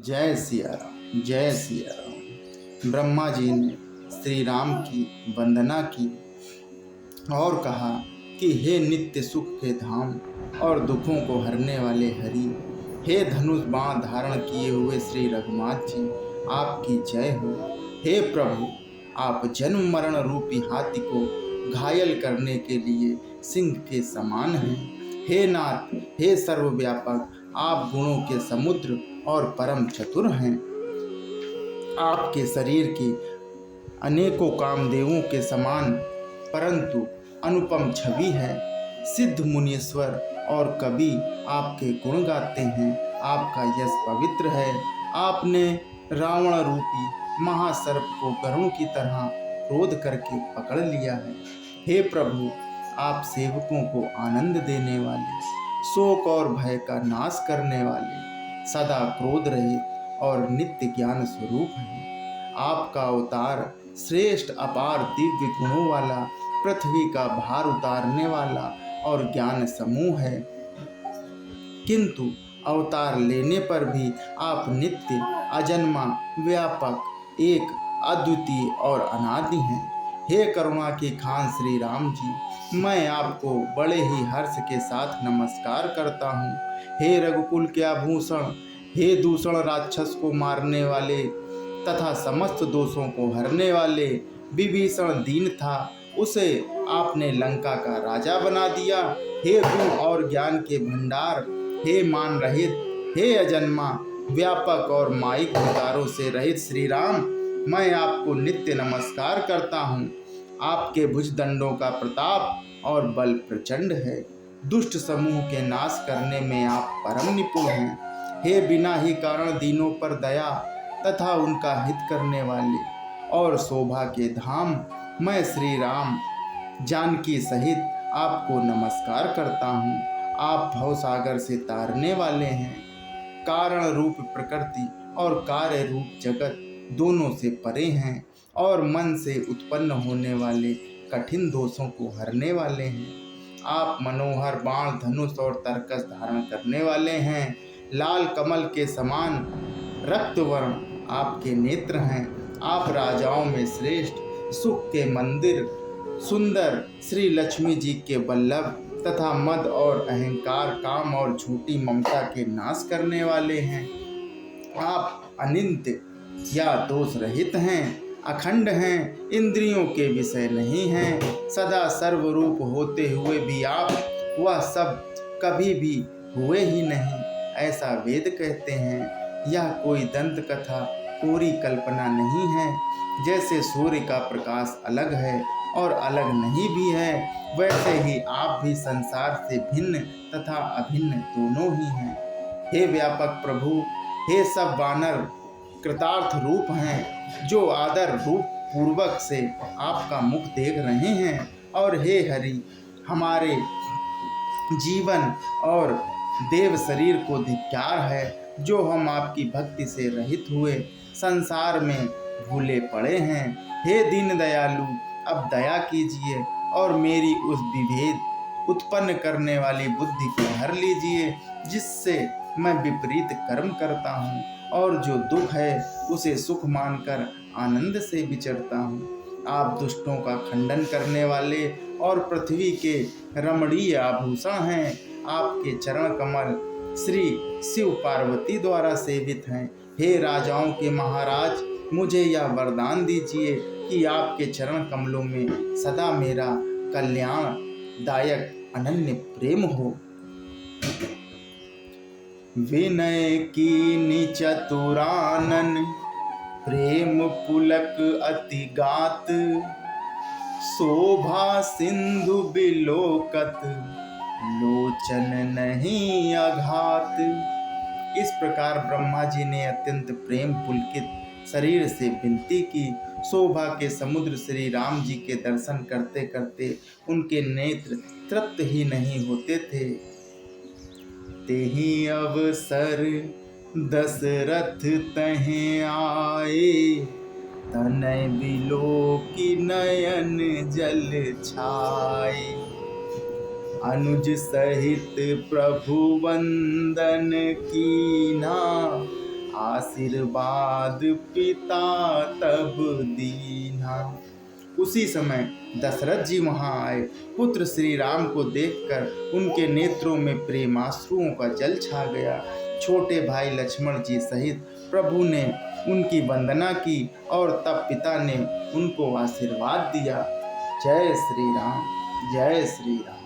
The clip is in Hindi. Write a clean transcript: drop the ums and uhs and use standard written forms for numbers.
जय सिया राम, जय सिया राम। ब्रह्मा जी ने श्री राम की वंदना की और कहा कि हे नित्य सुख के धाम और दुखों को हरने वाले हरि, हे धनुष बाण धारण किए हुए श्री रघुनाथ जी, आपकी जय हो। हे प्रभु, आप जन्म मरण रूपी हाथी को घायल करने के लिए सिंह के समान हैं। हे नाथ, हे सर्वव्यापक, आप गुणों के समुद्र और परम चतुर हैं। आपके शरीर की अनेकों कामदेवों के समान परंतु अनुपम छवि है। सिद्ध मुनीश्वर और कवि आपके गुण गाते हैं। आपका यश पवित्र है। आपने रावण रूपी महासर्प को गरुड़ की तरह क्रोध करके पकड़ लिया है। हे प्रभु, आप सेवकों को आनंद देने वाले, शोक और भय का नाश करने वाले, सदा क्रोध रहित और नित्य ज्ञान स्वरूप हैं। आपका अवतार श्रेष्ठ अपार दिव्य गुणों वाला, पृथ्वी का भार उतारने वाला और ज्ञान समूह है। किंतु अवतार लेने पर भी आप नित्य अजन्मा व्यापक एक अद्वितीय और अनादि हैं। हे करुणा की खान श्री राम जी, मैं आपको बड़े ही हर्ष के साथ नमस्कार करता हूँ। हे रघुकुल के आभूषण, हे दूषण राक्षस को मारने वाले तथा समस्त दोषों को हरने वाले, विभीषण दीन था, उसे आपने लंका का राजा बना दिया। हे गुण और ज्ञान के भंडार, हे मान रहित, हे अजन्मा व्यापक और माइक विकारों से रहित श्री राम, मैं आपको नित्य नमस्कार करता हूँ। आपके भुजदंडों का प्रताप और बल प्रचंड है। दुष्ट समूह के नाश करने में आप परम निपुण हैं। हे बिना ही कारण दीनों पर दया तथा उनका हित करने वाले और शोभा के धाम, मैं श्री राम जानकी सहित आपको नमस्कार करता हूँ। आप भवसागर से तारने वाले हैं। कारण रूप प्रकृति और कार्य रूप जगत दोनों से परे हैं और मन से उत्पन्न होने वाले कठिन दोषों को हरने वाले हैं। आप मनोहर बाण धनुष और तरकस धारण करने वाले हैं। लाल कमल के समान रक्त वर्ण आपके नेत्र हैं। आप राजाओं में श्रेष्ठ, सुख के मंदिर सुंदर श्री लक्ष्मी जी के वल्लभ तथा मद और अहंकार, काम और झूठी ममता के नाश करने वाले हैं। आप अनिंत या दोष रहित हैं, अखंड हैं, इंद्रियों के विषय नहीं हैं। सदा सर्वरूप होते हुए भी आप वह सब कभी भी हुए ही नहीं, ऐसा वेद कहते हैं। यह कोई दंत कथा, कोरी कल्पना नहीं है। जैसे सूर्य का प्रकाश अलग है और अलग नहीं भी है, वैसे ही आप भी संसार से भिन्न तथा अभिन्न दोनों ही हैं। हे व्यापक प्रभु, हे सब वानर कृतार्थ रूप हैं जो आदर रूप पूर्वक से आपका मुख देख रहे हैं। और हे हरि, हमारे जीवन और देव शरीर को धिक्कार है जो हम आपकी भक्ति से रहित हुए संसार में भूले पड़े हैं। हे दीन दयालु, अब दया कीजिए और मेरी उस विभेद उत्पन्न करने वाली बुद्धि को हर लीजिए जिससे मैं विपरीत कर्म करता हूँ और जो दुख है उसे सुख मानकर आनंद से विचरता हूँ। आप दुष्टों का खंडन करने वाले और पृथ्वी के रमणीय आभूषण हैं। आपके चरण कमल श्री शिव पार्वती द्वारा सेवित हैं। हे राजाओं के महाराज, मुझे यह वरदान दीजिए कि आपके चरण कमलों में सदा मेरा कल्याणदायक अनन्य प्रेम हो। विनय की चतुरानन, प्रेम पुलक अति गात, शोभा सिंधु बिलोकत, लोचन नहीं अघात। इस प्रकार ब्रह्मा जी ने अत्यंत प्रेम पुलकित शरीर से विनती की। शोभा के समुद्र श्री राम जी के दर्शन करते करते उनके नेत्र तृप्त ही नहीं होते थे। तेहि अवसर दशरथ तहें आए, तनय बिलोकी नयन जल छाए। अनुज सहित प्रभु वंदन कीना, आशीर्वाद पिता तब दीना। उसी समय दशरथ जी वहां आए। पुत्र श्री राम को देखकर उनके नेत्रों में प्रेमाश्रुओं का जल छा गया। छोटे भाई लक्ष्मण जी सहित प्रभु ने उनकी वंदना की और तब पिता ने उनको आशीर्वाद दिया। जय श्री राम, जय श्री राम।